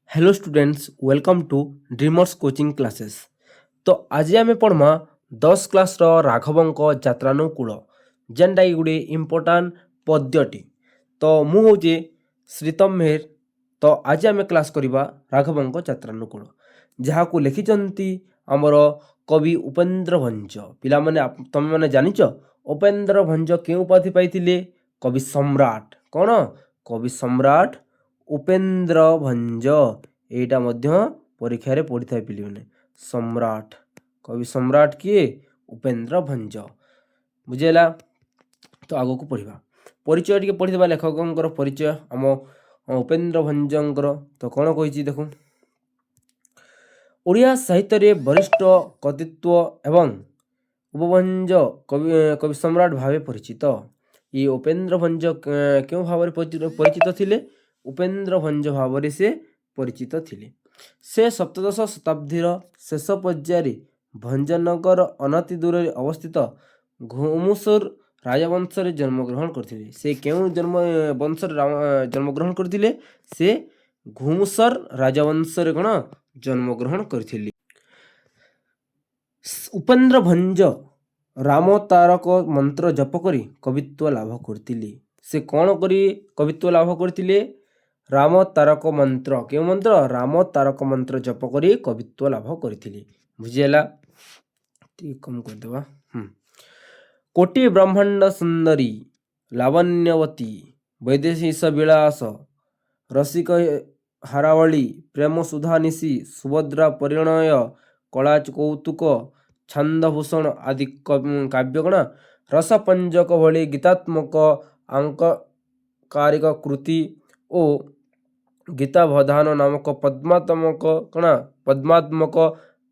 Hello students welcome to Dreamers coaching classes. तो आज आम पढ़मा 10 क्लास राघवंक यात्रानुकूल जेनटा कि गोटे इम्पोर्टाट पद्यटी। तो मु हूँ श्रीतम मेहर। तो आज आम क्लास करवा राघवंक यात्रानुकूल जहाँ को लिखिं आमर कवि उपेन्द्र भंज। पिला माने तुम मैंने जानिच उपेन्द्र भंज क्यों उपाधि पाई? कवि सम्राट। कौन? कवि सम्राट उपेन्द्र भंज। एटा मध्य परीक्षा रे पढ़ी था पिली माने। सम्राट कवि सम्राट किए? उपेन्द्र भंज। बुझेला? तो आगो को पढ़िबा। परिचय टिके पढ़िदेबा लेखकंकर परिचय आम उपेन्द्र भंजंकर। तो कौन कहिछि देखो, ओडिया साहित्य रे वरिष्ठ कृतित्व एवं उपभंज कवि सम्राट भावे परिचित। ये उपेन्द्र भंज क्यों भाव परिचित थिले? उपेन्द्र भंज भाव से परिचित थिले। से सप्तदश शताब्दीर शेष पर्यायर भंजनगर अनति दूर अवस्थित घुमुसर राजवंश जन्मग्रहण करथिले। से क्यों वंश जन्मग्रहण करथिले? से घुमुसर राजवंश कौन जन्मग्रहण करथिले। उपेन्द्र भंज राम तारक मंत्र जप करी कवित्व लाभ करथिले। से कौन करी कवित्व लाभ करथिले? राम तारक मंत्र। क्यों मंत्र? राम तारक मंत्र जप करी कवित्व लाभ करथिले। बुझिएला? ठीक कम कर देबा। कोटि ब्रह्मांड सुंदरी लावण्यवती वैदेशिक विलास रसिक हारावली प्रेम सुधा निशि सुभद्रा परिणय कला कौतुक छंदभूषण आदि काव्यगण रसपंजक भली गीतात्मक आंककारिक कृति और गीतावधान नामक पद्मात्मक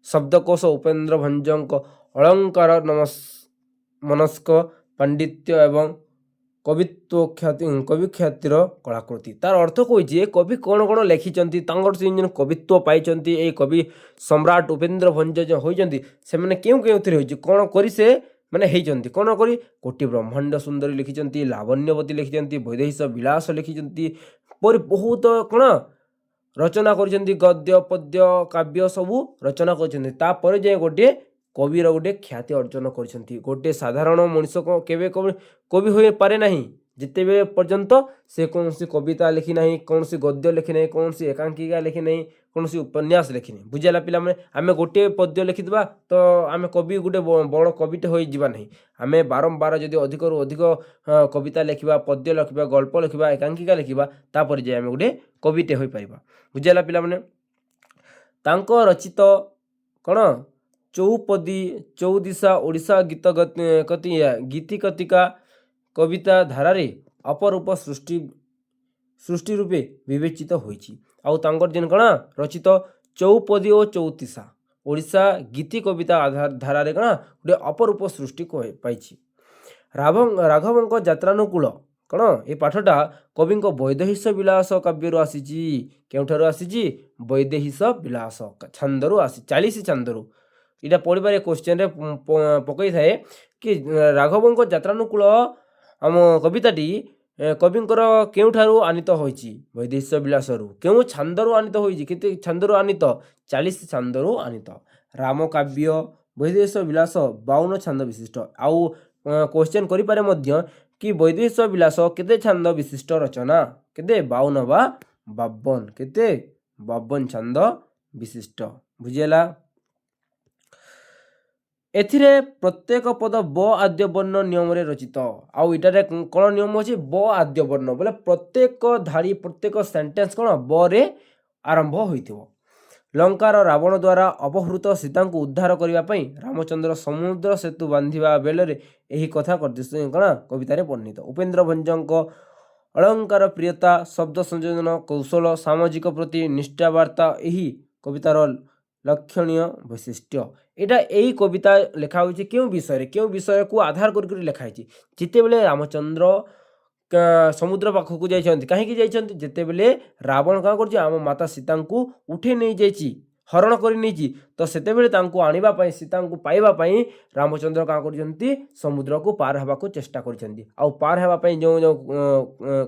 शब्दकोश उपेन्द्र भंजक अलंकार मनस्क पांडित्य एवं कवित्व कवि ख्यातिर कलाकृति। तार अर्थ कही कवि कौन कौन लिखिं कवित्व पाई कवि सम्राट उपेन्द्र भंज जो होती से क्यों कौन करी से मैंने होती कौन करी? कोटि ब्रह्मांड सुंदरी लिखिं, लावण्यवती लिखिं, वैदेशिक विलास लिखिं, पर बहुत कौन रचना कर गद्य पद्य काव्य सबू रचना कर जाए गोटे कविर गोटे ख्याति अर्जन कर। गोटे साधारण मनीष को केवे कवि हो पारे नहीं जिते पर्यंत से कौन सी कविता लिखी ना, कौन सी गद्य लिखी ना, कौन सी एकांकिका लिखी ना, कौन सी उपन्यास लिखी ना। बुझेगा पिला माने आमे गोटे पद्य लिखिदा तो आमे कवि गोटे बड़ कविटे हो जावा नहीं। आमे बारंबार जदि अधिक रु अधिक कविता लिखा, पद्य लिखा, गल्प लिखा, एकांकिका लिखा, तापर जे आमे गोटे कविटे हो पारिबा। बुझेगा पिला माने तांको रचित कौन चौपदी चौदिशा ओडिशा गीति कतिका कविता धारारे अपरूप सृष्टि रूपे विवेचित होइछि। आउ तांकर जेन कणा रचित चौपदी और चौतीसा ओडिशा गीति कविता धारारे कणा गोटे अपरूप सृष्टि पाइछि। राघवंक यात्रानुकूल कौन ये पाठटा कविंक वैदेशिक विलास काव्यरू आसीछि। केउठारू आसीछि? वैदेशिक विलास छंदरू आसी 40 छंदरू। इटा पढ़िबारे क्वेश्चन रे पकई थाए कि राघवंक यात्रानुकूल आम कविताटी कविंकर केउठारू आनीत होइछि? वैदेशिक विलासरू। केउ छंदरू आनीत होइछि? केते छंदरू आनीत? 40 छंदरू आनीत। राम काव्य वैदेशिक विलास 52 छंद विशिष्ट। आउ क्वेश्चन करि पारे मध्य कि वैदेशिक विलास केते छंद विशिष्ट रचना? केते 52 बा 52 केते 52 छंद विशिष्ट। बुझिएला? एथिरे प्रत्येक पद ब आद्य वर्ण नियम रे रचित। आउ इटारे कौन नियम अछि? ब आद्य वर्ण बोले प्रत्येक धाड़ी प्रत्येक सेंटेंस कौन ब रे आरंभ होइथिबो। लंकार रावण द्वारा अपहृत सीता को उद्धार करने पर रामचंद्र समुद्र सेतु बांधिबा बेलरे एही कथा करते कौन कवितारे वर्णित। उपेन्द्र भंजक अलंकार प्रियता शब्द संयोजन कौशल सामाजिक प्रति निष्ठावार्ता यही कवितार लक्षणीय वैशिष्ट्य। एटा यही कविता लेखा होइछि क्यों विषय को आधार कर लिखाई। जिते बेले रामचंद्र समुद्र पाखक जाइछन्ति कहीं जाइछन्ति जेते बेले रावण का करछि आम माता सीता को उठे नहीं जाइछि ହରଣ କରି ନେଇଛି। ତ ସେତେବେଳେ ତାଙ୍କୁ ଆଣିବା ପାଇଁ ସୀତାଙ୍କୁ ପାଇବା ପାଇଁ ରାମଚନ୍ଦ୍ର କ'ଣ କରିଛନ୍ତି ସମୁଦ୍ରକୁ ପାର ହେବାକୁ ଚେଷ୍ଟା କରିଛନ୍ତି। ଆଉ ପାର ହେବା ପାଇଁ ଯେଉଁ ଯେଉଁ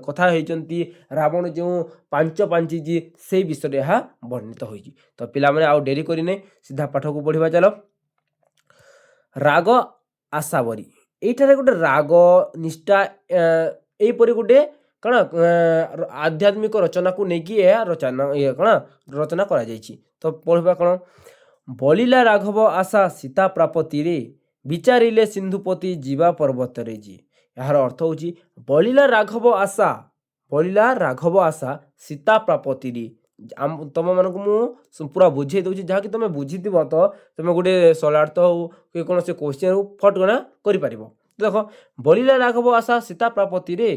କଥା ହେଇଛନ୍ତି ରାବଣ ଯେଉଁ ପାଞ୍ଚ ପାଞ୍ଚିଛି ସେଇ ବିଷୟରେ ଏହା ବର୍ଣ୍ଣିତ ହୋଇଛି। ତ ପିଲାମାନେ ଆଉ ଡେରି କରିନେ ସିଧା ପାଠକୁ ପଢ଼ିବା ଚାଲ। ରାଗ ଆଶାବରୀ, ଏଇଠାରେ ଗୋଟେ ରାଗ ନିଷ୍ଠା ଏଇପରି ଗୋଟେ କ'ଣ ଆଧ୍ୟାତ୍ମିକ ରଚନାକୁ ନେଇକି ଏହା ରଚନା କରାଯାଇଛି। ତ ପଢ଼ିବା କ'ଣ, ବଳିଲା ରାଘବ ଆଶା ସୀତା ପ୍ରାପତିରେ, ବିଚାରିଲେ ସିନ୍ଧୁପତି ଯିବା ପର୍ବତରେ ଯେ। ଏହାର ଅର୍ଥ ହେଉଛି ବଳିଲା ରାଘବ ଆଶା ସୀତା ପ୍ରାପତିରେ। ତମମାନଙ୍କୁ ମୁଁ ପୁରା ବୁଝେଇ ଦେଉଛି, ଯାହାକି ତମେ ବୁଝିଥିବ ତ ତମେ ଗୋଟେ ସଲାର୍ଥ ହଉ କି କୌଣସି କ୍ୱେଶ୍ଚିନ୍ ହଉ ଫଟକଣା କରିପାରିବ। ଦେଖ, ବଳିଲା ରାଘବ ଆଶା ସୀତା ପ୍ରାପତିରେ,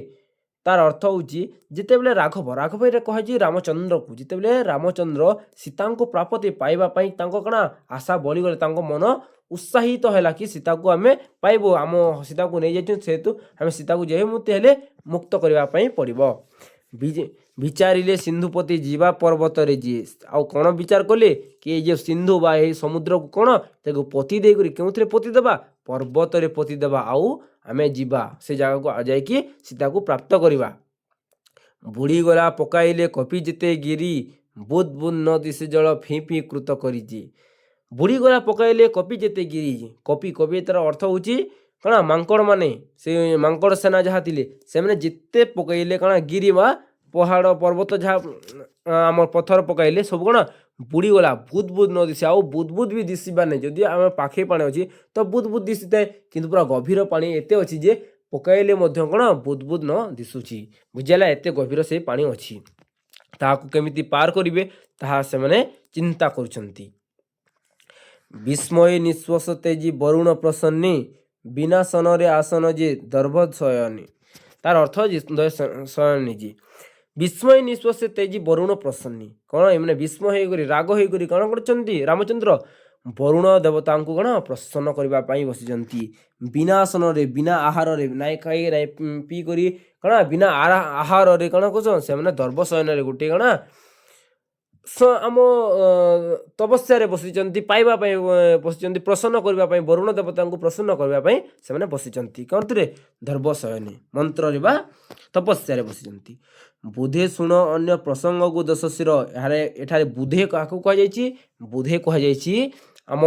ତାର ଅର୍ଥ ହେଉଛି ଯେତେବେଳେ ରାଘବ ଏଇଟା କୁହାଯାଇଛି ରାମଚନ୍ଦ୍ରକୁ, ଯେତେବେଳେ ରାମଚନ୍ଦ୍ର ସୀତାଙ୍କୁ ପ୍ରାପତି ପାଇବା ପାଇଁ ତାଙ୍କ କ'ଣ ଆଶା ବଳିଗଲେ, ତାଙ୍କ ମନ ଉତ୍ସାହିତ ହେଲା କି ସୀତାକୁ ଆମେ ପାଇବୁ, ଆମ ସୀତାକୁ ନେଇଯାଇଛୁ, ସେହେତୁ ଆମେ ସୀତାକୁ ଯେମିତି ହେଲେ ମୁକ୍ତ କରିବା ପାଇଁ ପଡ଼ିବ। ବିଚାରିଲେ ସିନ୍ଧୁପତି ଯିବା ପର୍ବତରେ ଯିଏ, ଆଉ କ'ଣ ବିଚାର କଲେ କି ଏଇ ଯେ ସିନ୍ଧୁ ବା ଏହି ସମୁଦ୍ରକୁ କ'ଣ ତାକୁ ପୋତି ଦେଇକରି କେଉଁଥିରେ ପୋତି ଦେବା, ପର୍ବତରେ ପୋତି ଦେବା, ଆଉ ଆମେ ଯିବା ସେ ଜାଗାକୁ ଯାଇକି ସୀତାକୁ ପ୍ରାପ୍ତ କରିବା। ବୁଡ଼ିଗଲା ପକାଇଲେ କପି ଯେତେ ଗିରି, ବୁଦ ବୁଦ ନ ଦିଶେ ଜଳ ଫି ଫି କୃତ କରିଛି। ବୁଡ଼ିଗଲା ପକାଇଲେ କପି ଯେତେ ଗିରି, କପି ତାର ଅର୍ଥ ହେଉଛି କ'ଣ ମାଙ୍କଡ଼ ମାନେ, ସେ ମାଙ୍କଡ଼ ସେନା ଯାହା ଥିଲେ ସେମାନେ ଯେତେ ପକାଇଲେ କ'ଣ ଗିରି ବା ପାହାଡ଼ ପର୍ବତ ଯାହା ଆମର ପଥର ପକାଇଲେ ସବୁ କ'ଣ ବୁଡ଼ିଗଲା, ବୁଦ ବୁଦ ନ ଦିଶେ, ଆଉ ବୁଦ ବୁଦ ବି ଦିଶିବା ନାହିଁ। ଯଦି ଆମେ ପାଖେ ପାଣି ଅଛି ତ ବୁଦ ବୁଦ ଦିଶିଥାଏ, କିନ୍ତୁ ପୁରା ଗଭୀର ପାଣି ଏତେ ଅଛି ଯେ ପକାଇଲେ ମଧ୍ୟ କ'ଣ ବୁଦ ବୁଦ ନ ଦିଶୁଛି। ବୁଝିଲା, ଏତେ ଗଭୀର ସେ ପାଣି ଅଛି। ତାହାକୁ କେମିତି ପାର କରିବେ ତାହା ସେମାନେ ଚିନ୍ତା କରୁଛନ୍ତି। ବିସ୍ମୟ ନିଶ୍ୱାସ ତେଜି ବରୁଣ ପ୍ରସନ୍ନେ, ବିନାଶନରେ ଆସନ ଯେ ଦର୍ଭ ଶୟନେ। ତାର ଅର୍ଥ ଶୟନେ ଯେ ବିସ୍ମୟ ନିଶ୍ୱାସ ତେଜି ବରୁଣ ପ୍ରସନ୍ନି, କ'ଣ ଏମାନେ ବିସ୍ମୟ ହେଇକରି ରାଗ ହେଇକରି କ'ଣ କରୁଛନ୍ତି ରାମଚନ୍ଦ୍ର ବରୁଣ ଦେବତାଙ୍କୁ କ'ଣ ପ୍ରସନ୍ନ କରିବା ପାଇଁ ବସିଛନ୍ତି। ବିନାଶନରେ, ବିନା ଆହାରରେ, ନାଇଁ ଖାଇ ନାଇଁ ପିଇ କରି କ'ଣ ବିନା ଆହାରରେ କ'ଣ କରୁଛନ୍ ସେମାନେ ଦର୍ଭ ଶୟନରେ ଗୋଟେ କ'ଣ ଆମ ତପସ୍ୟାରେ ବସିଛନ୍ତି, ପାଇବା ପାଇଁ ବସିଛନ୍ତି, ପ୍ରସନ୍ନ କରିବା ପାଇଁ, ବରୁଣ ଦେବତାଙ୍କୁ ପ୍ରସନ୍ନ କରିବା ପାଇଁ ସେମାନେ ବସିଛନ୍ତି। କେଉଁଥିରେ, ଦର୍ଭ ଶୟନେ ମନ୍ତ୍ରରେ ବା ତପସ୍ୟାରେ ବସିଛନ୍ତି। ବୁଧେ ଶୁଣ ଅନ୍ୟ ପ୍ରସଙ୍ଗକୁ ଦଶଶିର, ଏଠାରେ ବୁଧେ କାହାକୁ କୁହାଯାଇଛି, ବୁଧେ କୁହାଯାଇଛି ଆମ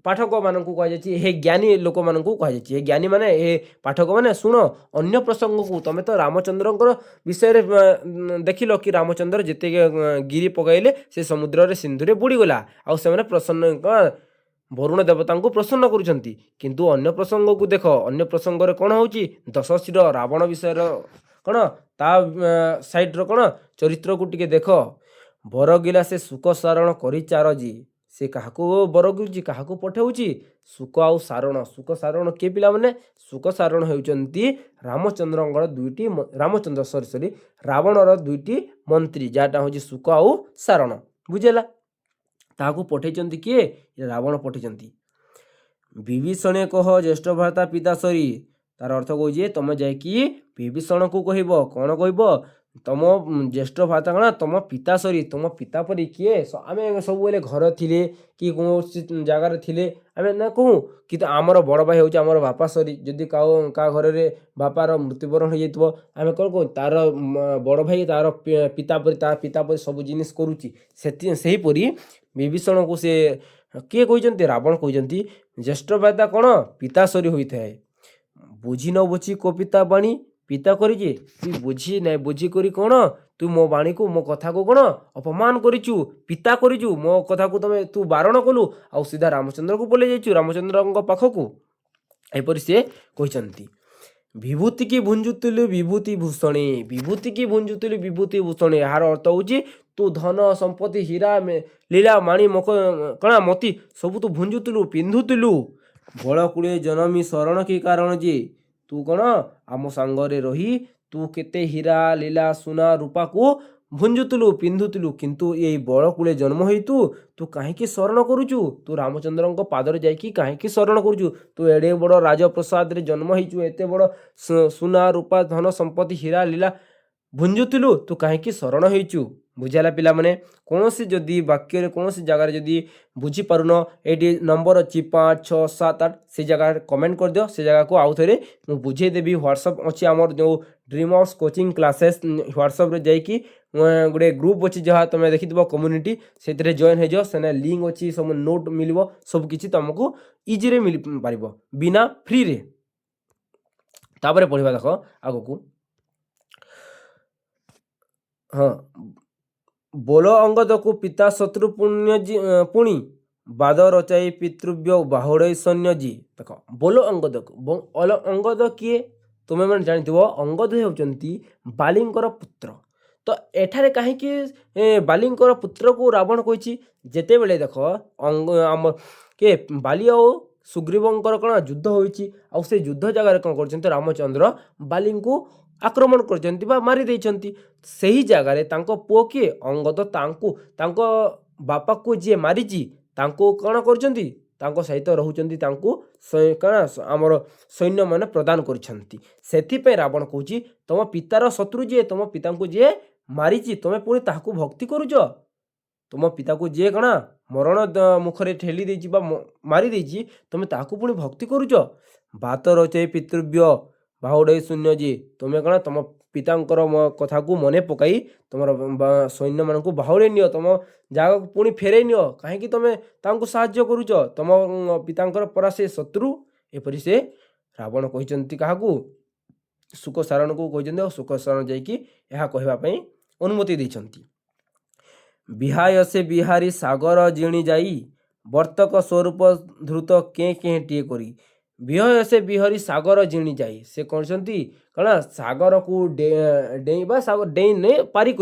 ପାଠକମାନଙ୍କୁ କୁହାଯାଇଛି, ହେ ଜ୍ଞାନୀ ଲୋକମାନଙ୍କୁ କୁହାଯାଇଛି। ଏ ଜ୍ଞାନୀ ମାନେ, ଏ ପାଠକମାନେ ଶୁଣ ଅନ୍ୟ ପ୍ରସଙ୍ଗକୁ। ତମେ ତ ରାମଚନ୍ଦ୍ରଙ୍କର ବିଷୟରେ ଦେଖିଲ କି ରାମଚନ୍ଦ୍ର ଯେତେ ଗିରି ପକାଇଲେ ସେ ସମୁଦ୍ରରେ ସିନ୍ଧୁରେ ବୁଡ଼ିଗଲା, ଆଉ ସେମାନେ ପ୍ରସନ୍ନ ବରୁଣ ଦେବତାଙ୍କୁ ପ୍ରସନ୍ନ କରୁଛନ୍ତି। କିନ୍ତୁ ଅନ୍ୟ ପ୍ରସଙ୍ଗକୁ ଦେଖ, ଅନ୍ୟ ପ୍ରସଙ୍ଗରେ କ'ଣ ହେଉଛି ଦଶଶିର ରାବଣ ବିଷୟର କ'ଣ ତା ସାଇଡ଼ର କ'ଣ ଚରିତ୍ରକୁ ଟିକେ ଦେଖ। ବରଗିଲା ସେ ସୁକ ସାରଣ କରିଚାର ଯେ, ସେ କାହାକୁ ବର ଗିଳୁଛି, କାହାକୁ ପଠାଉଛି, ସୁକ ଆଉ ସାରଣ। ସୁକ ସାରଣ କିଏ ପିଲାମାନେ, ସୁକ ସାରଣ ହେଉଛନ୍ତି ରାବଣର ଦୁଇଟି ମନ୍ତ୍ରୀ, ଯାହାଟା ହେଉଛି ସୁକ ଆଉ ସାରଣ। ବୁଝିଲା, ତାହାକୁ ପଠେଇଛନ୍ତି କିଏ, ରାବଣ ପଠେଇଛନ୍ତି। ବିଭୀଷଣେ କହ ଜ୍ୟେଷ୍ଠ ଭ୍ରାତା ପିତାଶ୍ରୀ, ତାର ଅର୍ଥ କହୁଛି ତମେ ଯାଇକି ବିଭୀଷଣକୁ କହିବ, କ'ଣ କହିବ, ତମ ଜ୍ୟେଷ୍ଠ ଭ୍ରାତା କ'ଣ ତମ ପିତାଶ୍ରୀ, ତମ ପିତା ପରି କିଏ, ଆମେ ସବୁବେଳେ ଘର ଥିଲେ କି କୌଣସି ଜାଗାରେ ଥିଲେ ଆମେ ନା କହୁ, କିନ୍ତୁ ଆମର ବଡ଼ ଭାଇ ହେଉଛି ଆମର ବାପା ସରି। ଯଦି କାହା ଘରରେ ବାପାର ମୃତ୍ୟୁବରଣ ହୋଇଯାଇଥିବ ଆମେ କ'ଣ କହୁ, ତାର ବଡ଼ ଭାଇ ତାର ପିତା ପରି ସବୁ ଜିନିଷ କରୁଛି। ସେହିପରି ବିଭୀଷଣକୁ ସେ କିଏ କହିଛନ୍ତି, ରାବଣ କହିଛନ୍ତି ଜ୍ୟେଷ୍ଠ ଭ୍ରାତା କ'ଣ ପିତାଶ୍ରୀ ହୋଇଥାଏ। ବୁଝି ନ ବୁଝି କୋ ପିତା ବାଣୀ, ପିତା କରିଛି ତୁଇ ବୁଝି ନାଇଁ ବୁଝି କରି କ'ଣ ତୁ ମୋ ବାଣୀକୁ, ମୋ କଥାକୁ କ'ଣ ଅପମାନ କରିଛୁ, ପିତା କରିଛୁ, ମୋ କଥାକୁ ତୁ ବାରଣ କଲୁ, ଆଉ ସିଧା ରାମଚନ୍ଦ୍ରକୁ ପଳେଇ ଯାଇଛୁ, ରାମଚନ୍ଦ୍ରଙ୍କ ପାଖକୁ। ଏପରି ସେ କହିଛନ୍ତି। ବିଭୂତି କି ଭୁଞ୍ଜୁଥିଲୁ ବିଭୂତି ଭୂଷଣେ, ବିଭୂତି କି ଭୁଞ୍ଜୁଥିଲୁ ବିଭୂତି ଭୂଷଣେ, ଏହାର ଅର୍ଥ ହେଉଛି ତୁ ଧନ ସମ୍ପତ୍ତି ହୀରା ଲୀଳା ମାଣି କ'ଣ ମତି ସବୁ ତୁ ଭୁଞ୍ଜୁଥିଲୁ, ପିନ୍ଧୁଥିଲୁ। ବଳକୁଳେ ଜନମୀ ଶରଣ କି କାରଣ ଯେ, ତୁ କ'ଣ ଆମ ସାଙ୍ଗରେ ରହି ତୁ କେତେ ହୀରା ଲୀଳା ସୁନା ରୂପାକୁ ଭୁଞ୍ଜୁଥିଲୁ, ପିନ୍ଧୁଥିଲୁ, କିନ୍ତୁ ଏଇ ବଳକୁଳେ ଜନ୍ମ ହେଇ ତୁ କାହିଁକି ଶରଣ କରୁଛୁ, ତୁ ରାମଚନ୍ଦ୍ରଙ୍କ ପାଦରେ ଯାଇକି କାହିଁକି ଶରଣ କରୁଛୁ, ତୁ ଏଡ଼େ ବଡ଼ ରାଜପ୍ରସାଦରେ ଜନ୍ମ ହେଇଛୁ, ଏତେ ବଡ଼ ସୁନା ରୂପା ଧନ ସମ୍ପତ୍ତି ହୀରା ଲୀଳା ଭୁଞ୍ଜୁଥିଲୁ, ତୁ କାହିଁକି ଶରଣ ହେଇଛୁ। बुझाला पिला माने कौन जदि वाक्य कौन जगार जदि बुझीपारुन ये नंबर अच्छी 5 6 7 8 से जगह कमेंट कर दियो से जगह को आउ थे मुझे बुझेदेवी व्हाट्सअप अच्छी आमर जो dream house coaching classes WhatsApp रे जाइकी गोटे ग्रुप अच्छी जहाँ तुम देखी कम्युनिटी से जॉइन हो जाओ से लिंक अच्छी सब नोट मिल सब किसी तुमको इजी मिल पार बिना फ्री रे तापर पढ़ा देख आग को हाँ बोल अंगद को पिता शत्रु पुण्य बाद रचाई पितृव्य बाहुड़ सैन्य जी देख बोल अंगद को अंगद किए तुम्हें मैंने जानी अंगद होती बालींकर पुत्र तो एठारे कहीं बालींकर पुत्र को रावण कही जिते बेले देख आम के बाली आ सुग्रीवंकर कौन युद्ध होती से युद्ध जगार कौन कर रामचंद्र बाली को आक्रमण कर मारी देइछंती सही जगार पुओ किए अंगद तांको बापा को जी मारिची तांको कौन करछंती तांको सहित रहउछंती तांको कौन आमर सैन्य माने प्रदान करछंती सेथिपे रावण कहूची तुम पितार शत्रु जी तुम पिता को जी मारिची तुम पुणी ताहाकू भक्ति करूछ तुम पिता को जी कौन मरण मुखरे ठेली देइची बा मारी देइची तुम ताहाकू पुणी भक्ति करूछ बात रचे पितृव्य बाहुड़ शून्य जी तुम्हें कौन तुम पितांकर कथा को मन पकई तुम सैन्य मान बाहुड़े नियो तुम जगह पुणी फेरे नियो कहीं तुम्हें तांको साहाय्य करूछ तुम पितांकर परा से शत्रु एपरी से रावण कहते क्या सुख सारण को कहते सुख सारण जाकि यह कहवाई अनुमति देइछंती बिहाय से बिहारी सागर जिणी जाई वर्तक स्वरूप ध्रुत के टीए करी बिहय से बिहरी सागर जिणी जाई से कहते कौन सागर को डेइबा सागर डेई नहीं पारी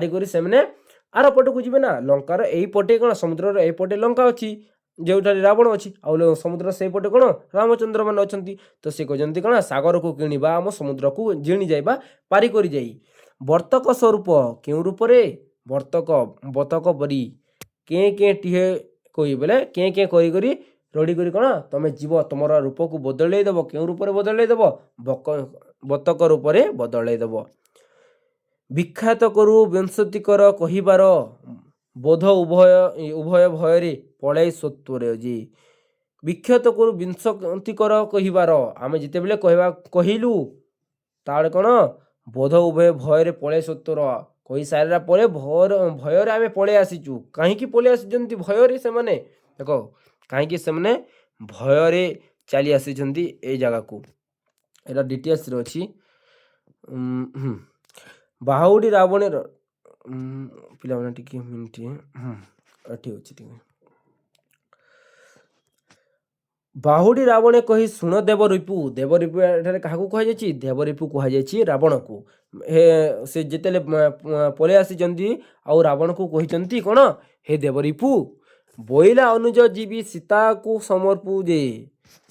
करी से मैंने आर पट को जी ना लंकार यही पटे कौन समुद्र यही पटे लंका अच्छी जो रावण अच्छी आउ समुद्र से पटे कौन रामचंद्र मान अच्छा तो सी कहते कौन सागर को किणवा आम समुद्र को जिणी जाइबा पारी करी जाई वर्तक स्वरूप क्यों रूप रे वर्तक बतक परी के टीहे कही बोले के करी रड़ी करी कौन तुम जीव तुम रूप को बदल देव क्यों रूप बदल देव बतक रूप बदल देव विख्यात करू विंशतिकर कहिबार बोध उभय उभय भय पड़े सत्वर जी विख्यात करू विंशतिकर कहिबार आम जिते बेले कहलु ताड़ कौन बोध उभय भय पड़े सत्वर कही सारा पर भयर आम पलि आसीचु कहीं पलि आसी भयर से देख कहीं से भय चली आसी जगह को यहाँ डिटेल्स अच्छी बाहुड़ी रावण पिला मिनिट ठीक अच्छे बाहुड़ी रावण कही शुण देवरिपु क्या कहुई देवरिपु कहुई रावण को से जिते पलि आसी आउ रावण को कही कौन हे देवरिपु बोइला अनुज जीवी सीता को समर्पु जे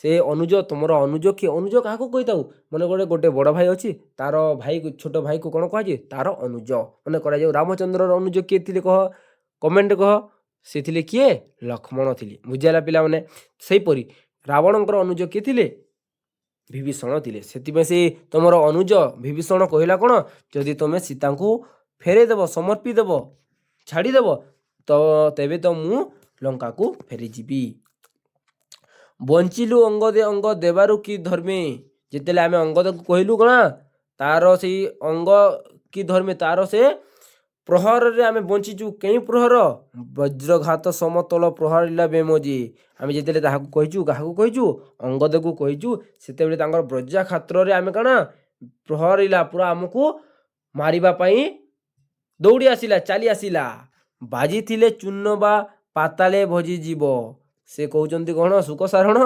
से अनुज तुम अनुज किए अनुज क्या कही था मन गोटे बड़ भाई अच्छी तार भाई छोट भाई को कौन कह तार अनुज मन कर रामचंद्र अनुज किए थे कह कमेंट कह से किए लक्ष्मण थी बुझाला पिला मैंने सेपरी रावणकर अनुज किए थे विभीषण थे से तुम अनुज विभीषण कहला कौन जदि तुम सीता को फेरेदेव समर्पीदेव छाड़देव तो तेबे तो मु लंका को फेरीजी बंचिलु अंगदे अंग देवारु कि धर्मे जिते आम अंगद को कहलु कौन तार से अंग कि धर्मे तार से प्रहर रे आम बंचीचु कई प्रहर वज्रघात समतल प्रहर बेमजी आम जिते कहीचु क्या कहीचु अंगद को कहीचु से वज्राघात आम कौन प्रहर पूरा आमको मारिबाई दौड़ी आसला चली आसला बाजी थिले चूर्ण बा पाताले भजी जीव से कहते कौन सुख सारण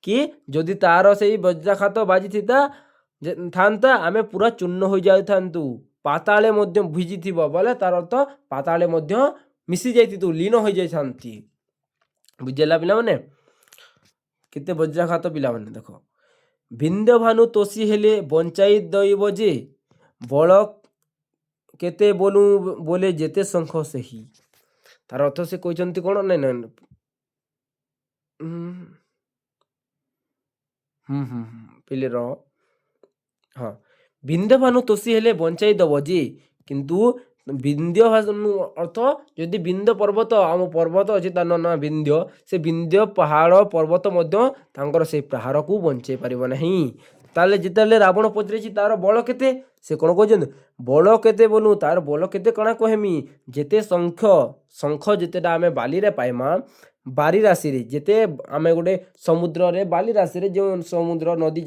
कि जदि तार से वज्राघात बाजी था आम पूरा चूर्ण हो जातु पाताले भिजी थी बोले तार अर्थ पाताले मिसी जाती लीन हो जाती बुझेगा पिला माने केते वज्राघात पिला माने देख भिंद भानु तोषी हेले बंचाई दैव जे बल केते बोलू बोले जेते शंख से ही तार अर्थ से कहते कौन नाई ना पिले रह हाँ भिंद भानु तोषी हेले बंचाई दब जे किंतु ବିନ୍ଧ୍ୟ ଅର୍ଥ ଯଦି ବିନ୍ଧ୍ୟ ପର୍ବତ ଆମ ପର୍ବତ ଅଛି ତା ନାଁ ବିନ୍ଧ୍ୟ, ସେ ବିନ୍ଧ୍ୟ ପାହାଡ଼ ପର୍ବତ ମଧ୍ୟ ତାଙ୍କର ସେଇ ପ୍ରହାରକୁ ବଞ୍ଚେଇ ପାରିବ ନାହିଁ। ତାହେଲେ ଯେତେବେଳେ ରାବଣ ପଚାରିଛି ତାର ବଳ କେତେ, ସେ କ'ଣ କହୁଛନ୍ତି ବଳ କେତେ ବୋଲୁ ତାର ବଳ କେତେ କ'ଣ କହେମି, ଯେତେ ଶଙ୍ଖ ଯେତେଟା ଆମେ ବାଲିରେ ପାଇମା ବାରି ରାଶିରେ, ଯେତେ ଆମେ ଗୋଟେ ସମୁଦ୍ରରେ ବାଲି ରାଶିରେ ଯେଉଁ ସମୁଦ୍ର ନଦୀ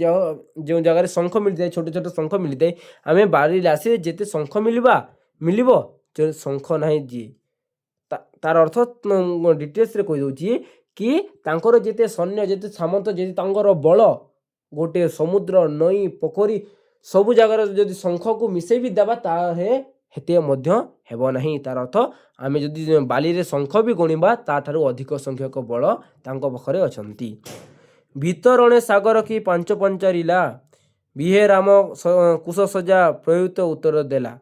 ଯେଉଁ ଜାଗାରେ ଶଙ୍ଖ ମିଳିଥାଏ ଛୋଟ ଛୋଟ ଶଙ୍ଖ ମିଳିଥାଏ, ଆମେ ବାରି ରାଶିରେ ଯେତେ ଶଙ୍ଖ ମିଳିବ ଶଙ୍ଖ ନାହିଁ ଯିଏ ତାର ଅର୍ଥ ଡିଟେଲ୍ସରେ କହିଦେଉଛି କି ତାଙ୍କର ଯେତେ ସୈନ୍ୟ ଯେତେ ସାମନ୍ତ ଯେତେ ତାଙ୍କର ବଳ ଗୋଟେ ସମୁଦ୍ର ନଈ ପୋଖରୀ ସବୁ ଜାଗାରେ ଯଦି ଶଙ୍ଖକୁ ମିଶାଇ ବି ଦେବା ତାହେଲେ ହେତେ ମଧ୍ୟ ହେବ ନାହିଁ। ତାର ଅର୍ଥ ଆମେ ଯଦି ବାଲିରେ ଶଙ୍ଖ ବି ଗଣିବା ତାଠାରୁ ଅଧିକ ସଂଖ୍ୟକ ବଳ ତାଙ୍କ ପାଖରେ ଅଛନ୍ତି। ଭିତରଣେ ସାଗର କି ପାଞ୍ଚ ପଞ୍ଚାରିଲା ବିହେ ରାମ କୁଶ ସଜା ପ୍ରୟୁକ୍ତ ଉତ୍ତର ଦେଲା।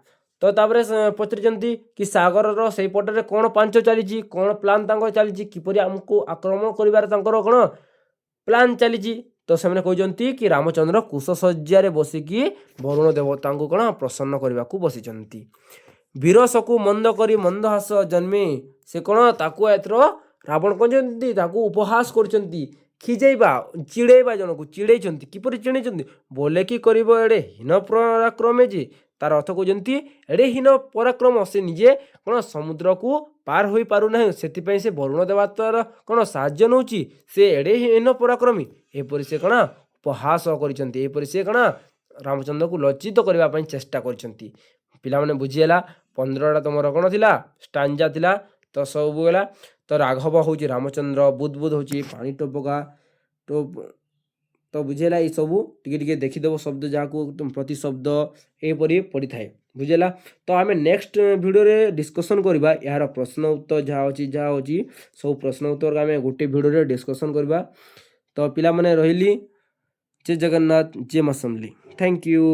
ତ ତାପରେ ପଚାରିଛନ୍ତି କି ସାଗରର ସେଇପଟରେ କ'ଣ ପାଞ୍ଚ ଚାଲିଛି, କ'ଣ ପ୍ଲାନ୍ ତାଙ୍କର ଚାଲିଛି, କିପରି ଆମକୁ ଆକ୍ରମଣ କରିବାର ତାଙ୍କର କ'ଣ ପ୍ଲାନ୍ ଚାଲିଛି। ତ ସେମାନେ କହିଛନ୍ତି କି ରାମଚନ୍ଦ୍ର କୁଶଶଯ୍ୟାରେ ବସିକି ବରୁଣ ଦେବତାଙ୍କୁ କ'ଣ ପ୍ରସନ୍ନ କରିବାକୁ ବସିଛନ୍ତି। ବୀରସକୁ ମନ୍ଦ କରି ମନ୍ଦ ହାସ ଜନ୍ମେ, ସେ କ'ଣ ତାକୁ ଏଥର ରାବଣ କହିଛନ୍ତି ତାକୁ ଉପହାସ କରୁଛନ୍ତି, ଖିଜେଇବା ଚିଡ଼େଇବା, ଜଣକୁ ଚିଡ଼େଇଛନ୍ତି। କିପରି ଚିଡ଼େଇଛନ୍ତି, ବୋଲେ କି କରିବ ଏଡ଼େ ହୀନ ପରାକ୍ରମେ ଯେ, ତାର ଅର୍ଥ କହୁଛନ୍ତି ଏଡ଼େ ହୀନ ପରାକ୍ରମ, ସେ ନିଜେ କ'ଣ ସମୁଦ୍ରକୁ ପାର ହୋଇପାରୁନାହିଁ, ସେଥିପାଇଁ ସେ ବରୁଣ ଦେବତାର କ'ଣ ସାହାଯ୍ୟ ନେଉଛି, ସେ ଏଡ଼େ ହୀନ ପରାକ୍ରମୀ, ଏପରି ସେ କ'ଣ ଉପହାସ କରିଛନ୍ତି, ଏପରି ସେ କ'ଣ ରାମଚନ୍ଦ୍ରକୁ ଲଜ୍ଜିତ କରିବା ପାଇଁ ଚେଷ୍ଟା କରିଛନ୍ତି। ପିଲାମାନେ ବୁଝିହେଲା। 15ଟା ତୁମର କ'ଣ ଥିଲା ଷ୍ଟାଞ୍ଜା ଥିଲା, ତ ସବୁ ହେଲା। ତ ରାଘବ ହେଉଛି ରାମଚନ୍ଦ୍ର, ବୁଦ୍ବୁଦ ହେଉଛି ପାଣି ଟୋପକା, ତ ବୁଝିହେଲା। ଏଇସବୁ ଟିକେ ଟିକେ ଦେଖିଦେବ ଶବ୍ଦ ଯାହାକୁ ପ୍ରତି ଶବ୍ଦ ଏହିପରି ପଡ଼ିଥାଏ, ବୁଝିହେଲା। ତ ଆମେ ନେକ୍ସଟ ଭିଡ଼ିଓରେ ଡିସ୍କସନ୍ କରିବା ଏହାର ପ୍ରଶ୍ନ ଉତ୍ତର ଯାହା ଅଛି ସବୁ ପ୍ରଶ୍ନ ଉତ୍ତର ଆମେ ଗୋଟେ ଭିଡ଼ିଓରେ ଡିସ୍କସନ୍ କରିବା। ତ ପିଲାମାନେ ରହିଲି। ଜୟ ଜଗନ୍ନାଥ, ଜୟ ମା ସମଲେଇ। Thank you.